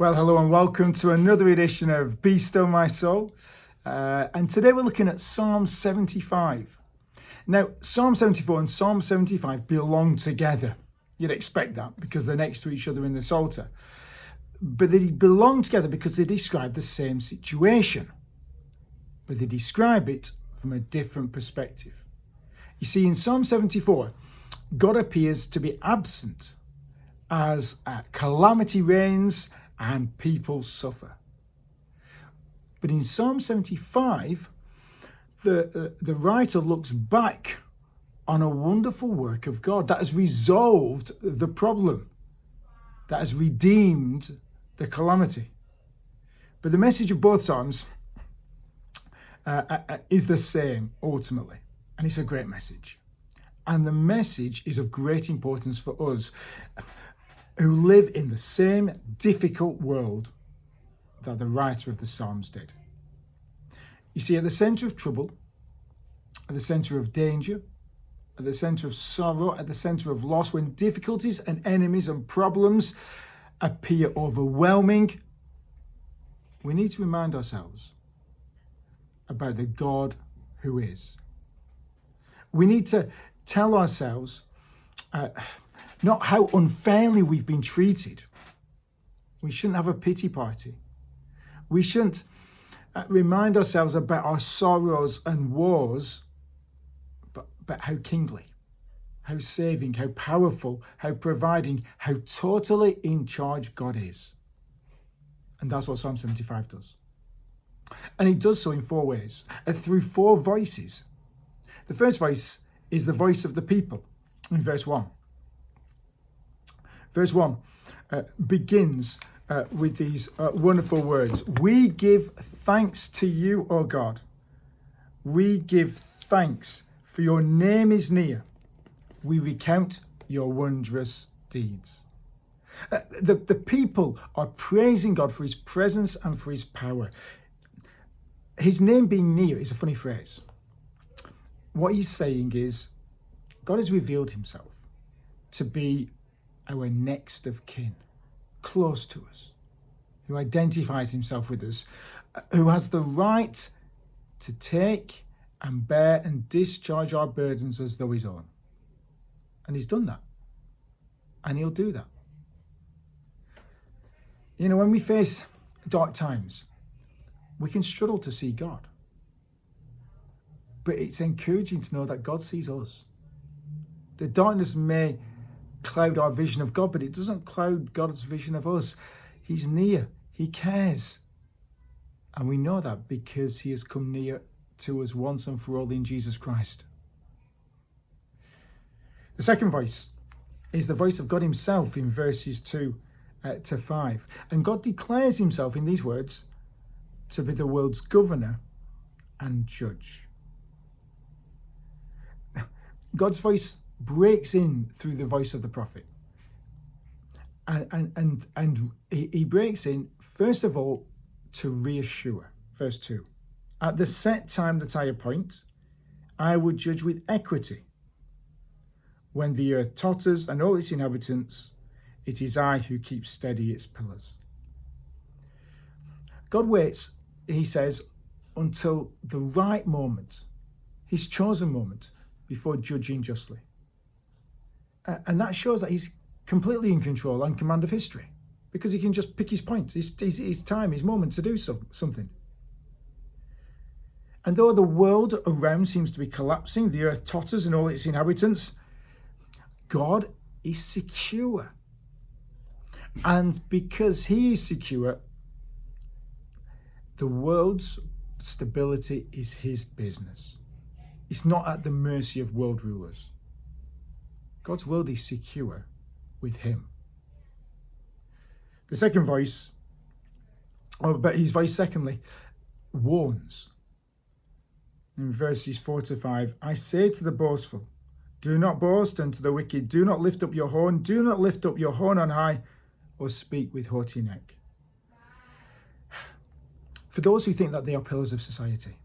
Well, hello and welcome to another edition of Be Still My Soul. And today we're looking at Psalm 75. Now, Psalm 74 and Psalm 75 belong together. You'd expect that because they're next to each other in the Psalter. But they belong together because they describe the same situation. But they describe it from a different perspective. You see, in Psalm 74, God appears to be absent as calamity reigns and people suffer. But in Psalm 75, the writer looks back on a wonderful work of God that has resolved the problem, that has redeemed the calamity. But the message of both Psalms is the same ultimately, and it's a great message. And the message is of great importance for us who live in the same difficult world that the writer of the Psalms did. You see, at the centre of trouble, at the centre of danger, at the centre of sorrow, at the centre of loss, when difficulties and enemies and problems appear overwhelming, we need to remind ourselves about the God who is. We need to tell ourselves not how unfairly we've been treated. We shouldn't have a pity party. We shouldn't remind ourselves about our sorrows and woes, but how kingly, how saving, how powerful, how providing, how totally in charge God is. And that's what Psalm 75 does. And it does so in four ways, through four voices. The first voice is the voice of the people in verse 1. Verse 1 begins with these wonderful words. We give thanks to you, O God. We give thanks, for your name is near. We recount your wondrous deeds. The people are praising God for his presence and for his power. His name being near is a funny phrase. What he's saying is God has revealed himself to be our next of kin, close to us, who identifies himself with us, who has the right to take and bear and discharge our burdens as though his own. And he's done that. And he'll do that. You know, when we face dark times, we can struggle to see God. But it's encouraging to know that God sees us. The darkness may cloud our vision of God, but it doesn't cloud God's vision of us. He's near. He cares. And we know that because he has come near to us once and for all in Jesus Christ. The second voice is the voice of God himself in verses 2 to 5. And God declares himself in these words to be the world's governor and judge. God's voice breaks in through the voice of the prophet. And he breaks in, first of all, to reassure. Verse 2. At the set time that I appoint, I will judge with equity. When the earth totters and all its inhabitants, it is I who keep steady its pillars. God waits, he says, until the right moment, his chosen moment, before judging justly. And that shows that he's completely in control and command of history, because he can just pick his point, his time, his moment to do something. And though the world around seems to be collapsing, the earth totters and all its inhabitants, God is secure. And because he is secure, the world's stability is his business. It's not at the mercy of world rulers. God's world is secure with him. The second voice, but his voice secondly, warns. In verses 4 to 5, I say to the boastful, do not boast, and to the wicked, do not lift up your horn. Do not lift up your horn on high, or speak with haughty neck. For those who think that they are pillars of society,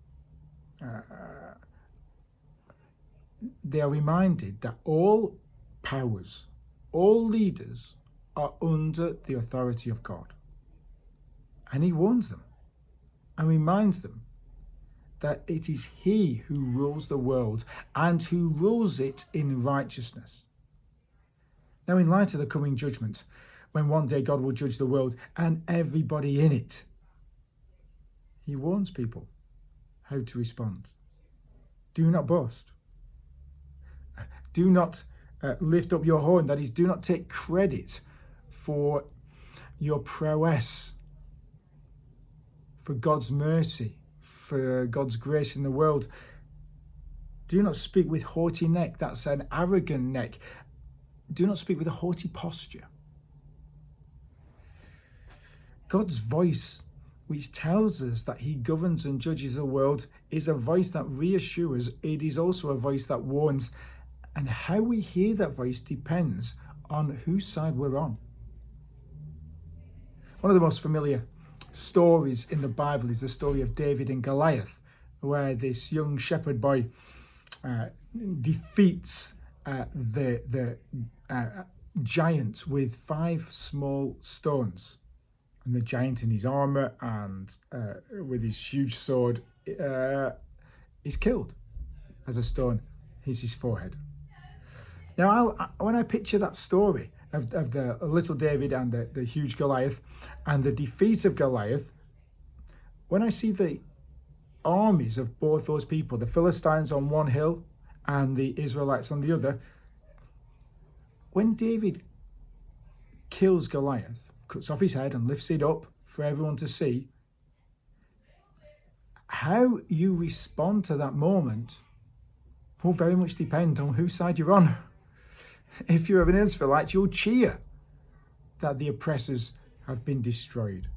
they are reminded that all powers, all leaders are under the authority of God. And he warns them and reminds them that it is he who rules the world and who rules it in righteousness. Now, in light of the coming judgment, when one day God will judge the world and everybody in it, he warns people how to respond. Do not boast. Do not lift up your horn. That is, do not take credit for your prowess, for God's mercy, for God's grace in the world. Do not speak with haughty neck. That's an arrogant neck. Do not speak with a haughty posture. God's voice, which tells us that he governs and judges the world, is a voice that reassures. It is also a voice that warns. And how we hear that voice depends on whose side we're on. One of the most familiar stories in the Bible is the story of David and Goliath, where this young shepherd boy defeats the giant with 5 small stones. And the giant in his armor and with his huge sword is killed as a stone hits his forehead. Now, when I picture that story of the little David and the huge Goliath and the defeat of Goliath, when I see the armies of both those people, the Philistines on one hill and the Israelites on the other, when David kills Goliath, cuts off his head and lifts it up for everyone to see, how you respond to that moment will very much depend on whose side you're on. If you're an Israelite, you'll cheer that the oppressors have been destroyed,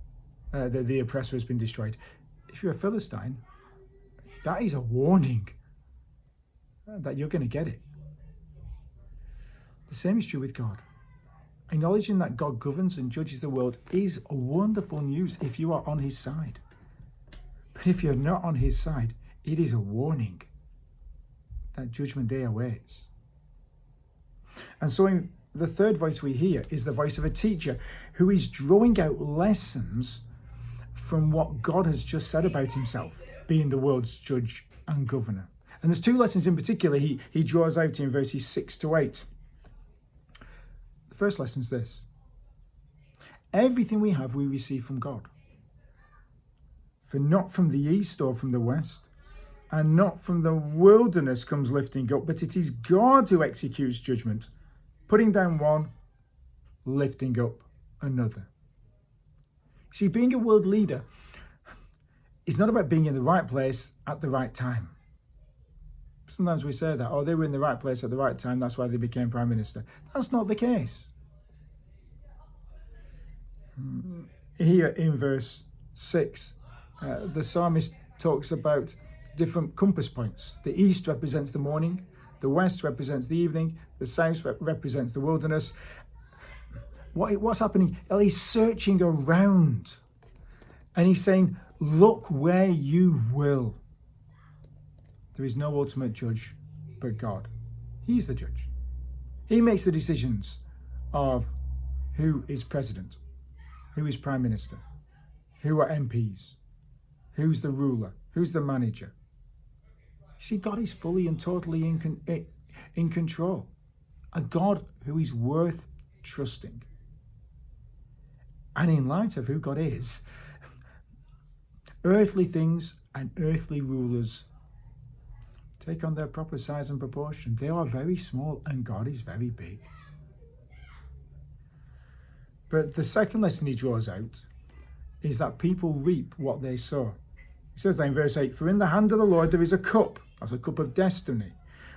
that the oppressor has been destroyed. If you're a Philistine, that is a warning that you're going to get it. The same is true with God. Acknowledging that God governs and judges the world is wonderful news if you are on his side. But if you're not on his side, it is a warning that judgment day awaits. And so in the third voice we hear is the voice of a teacher who is drawing out lessons from what God has just said about himself, being the world's judge and governor. And there's 2 lessons in particular he draws out in verses 6 to 8. The first lesson is this: everything we have we receive from God. For not from the east or from the west, and not from the wilderness comes lifting up, but it is God who executes judgment, putting down one, lifting up another. See, being a world leader is not about being in the right place at the right time. Sometimes we say that, they were in the right place at the right time, that's why they became Prime Minister. That's not the case. Here in verse 6, the psalmist talks about different compass points. The east represents the morning, the west represents the evening, the south represents the wilderness. What's happening? He's searching around and he's saying, look where you will. There is no ultimate judge but God. He's the judge. He makes the decisions of who is president, who is prime minister, who are MPs, who's the ruler, who's the manager. See, God is fully and totally in control. A God who is worth trusting. And in light of who God is, earthly things and earthly rulers take on their proper size and proportion. They are very small and God is very big. But the second lesson he draws out is that people reap what they sow. He says that in verse 8, for in the hand of the Lord there is a cup, that's a cup of destiny,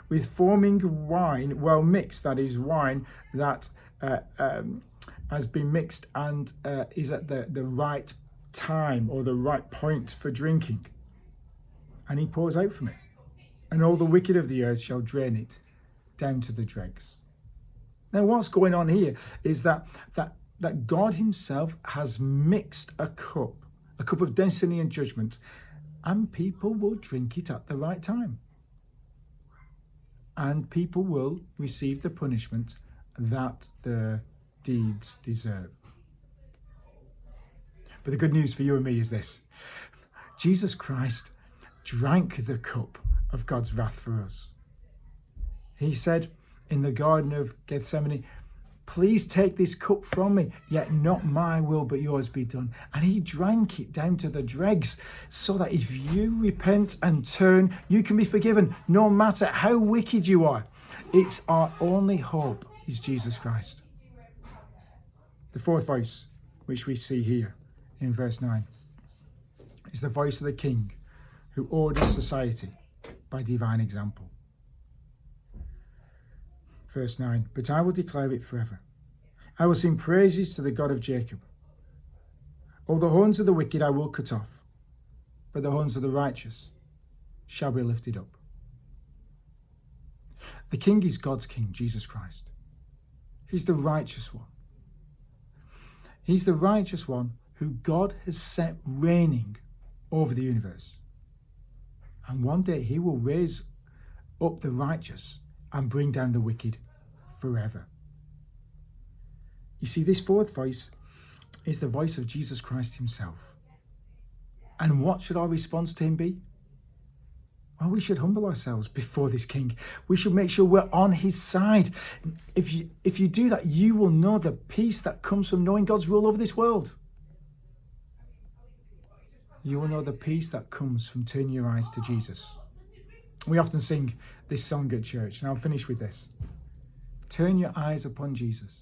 with foaming wine well mixed, that is wine that has been mixed and is at the right time or the right point for drinking. And he pours out from it. And all the wicked of the earth shall drain it down to the dregs. Now what's going on here is that God himself has mixed a cup of destiny and judgment, and people will drink it at the right time. And people will receive the punishment that their deeds deserve. But the good news for you and me is this: Jesus Christ drank the cup of God's wrath for us. He said in the Garden of Gethsemane, please take this cup from me, yet not my will but yours be done. And he drank it down to the dregs so that if you repent and turn, you can be forgiven no matter how wicked you are. It's our only hope is Jesus Christ. The fourth voice, which we see here in verse 9, is the voice of the King who orders society by divine example. Verse 9, but I will declare it forever. I will sing praises to the God of Jacob. All the horns of the wicked I will cut off, but the horns of the righteous shall be lifted up. The King is God's King, Jesus Christ. He's the righteous one. He's the righteous one who God has set reigning over the universe. And one day he will raise up the righteous and bring down the wicked forever. You see, this fourth voice is the voice of Jesus Christ himself. And what should our response to him be? Well, we should humble ourselves before this King. We should make sure we're on his side. If you do that, you will know the peace that comes from knowing God's rule over this world. You will know the peace that comes from turning your eyes to Jesus. We often sing this song at church, and I'll finish with this. Turn your eyes upon Jesus.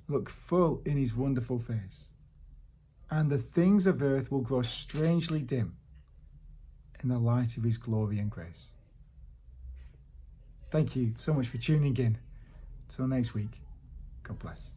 Look full in his wonderful face, and the things of earth will grow strangely dim in the light of his glory and grace. Thank you so much for tuning in. Till next week, God bless.